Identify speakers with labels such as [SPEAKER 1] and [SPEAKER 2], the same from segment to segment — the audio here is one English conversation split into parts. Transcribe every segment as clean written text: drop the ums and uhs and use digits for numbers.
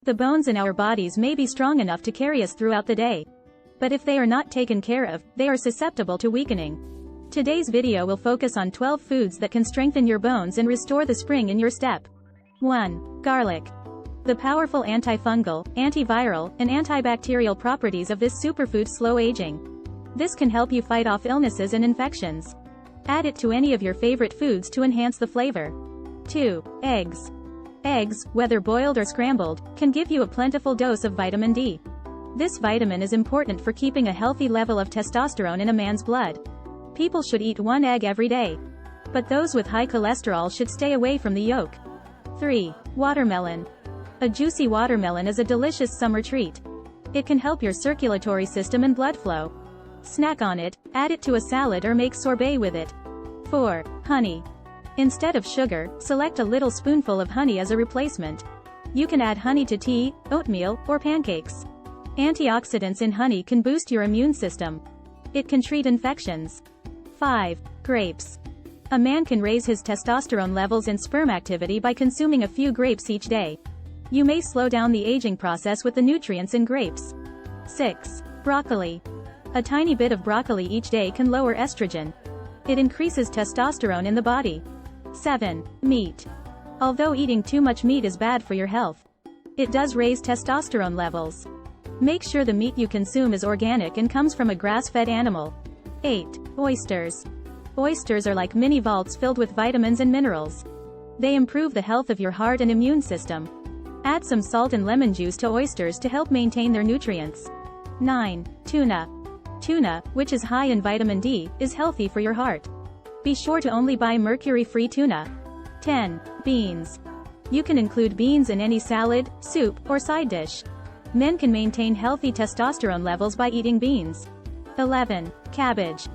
[SPEAKER 1] The bones in our bodies may be strong enough to carry us throughout the day. But if they are not taken care of, they are susceptible to weakening. Today's video will focus on 12 foods that can strengthen your bones and restore the spring in your step. 1. Garlic. The powerful antifungal, antiviral, and antibacterial properties of this superfood slow aging. This can help you fight off illnesses and infections. Add it to any of your favorite foods to enhance the flavor. 2. Eggs. Eggs, whether boiled or scrambled, can give you a plentiful dose of vitamin D. This vitamin is important for keeping a healthy level of testosterone in a man's blood. People should eat 1 egg every day. But those with high cholesterol should stay away from the yolk. 3. Watermelon. A juicy watermelon is a delicious summer treat. It can help your circulatory system and blood flow. Snack on it, add it to a salad or make sorbet with it. 4. Honey. Instead of sugar, select a little spoonful of honey as a replacement. You can add honey to tea, oatmeal, or pancakes. Antioxidants in honey can boost your immune system. It can treat infections. 5. Grapes. A man can raise his testosterone levels and sperm activity by consuming a few grapes each day. You may slow down the aging process with the nutrients in grapes. 6. Broccoli. A tiny bit of broccoli each day can lower estrogen. It increases testosterone in the body. 7. Meat. Although eating too much meat is bad for your health, it does raise testosterone levels. Make sure the meat you consume is organic and comes from a grass-fed animal. 8. Oysters. Oysters are like mini vaults filled with vitamins and minerals. They improve the health of your heart and immune system. Add some salt and lemon juice to oysters to help maintain their nutrients. 9. Tuna. Tuna, which is high in vitamin D, is healthy for your heart. Be sure to only buy mercury-free tuna. 10. Beans. You can include beans in any salad, soup, or side dish. Men can maintain healthy testosterone levels by eating beans. 11. Cabbage.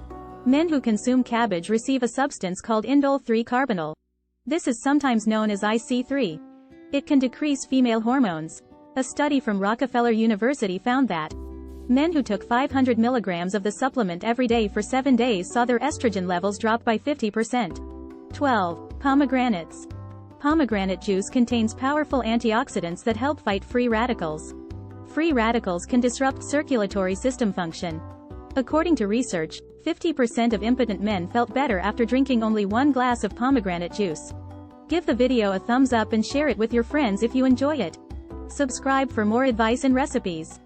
[SPEAKER 1] Men who consume cabbage receive a substance called indole-3-carbinol. This is sometimes known as IC3. It can decrease female hormones. A study from Rockefeller University found that men who took 500 milligrams of the supplement every day for 7 days saw their estrogen levels drop by 50%. 12. Pomegranates. Pomegranate juice contains powerful antioxidants that help fight free radicals. Free radicals can disrupt circulatory system function. According to research, 50% of impotent men felt better after drinking only 1 glass of pomegranate juice. Give the video a thumbs up and share it with your friends if you enjoy it. Subscribe for more advice and recipes.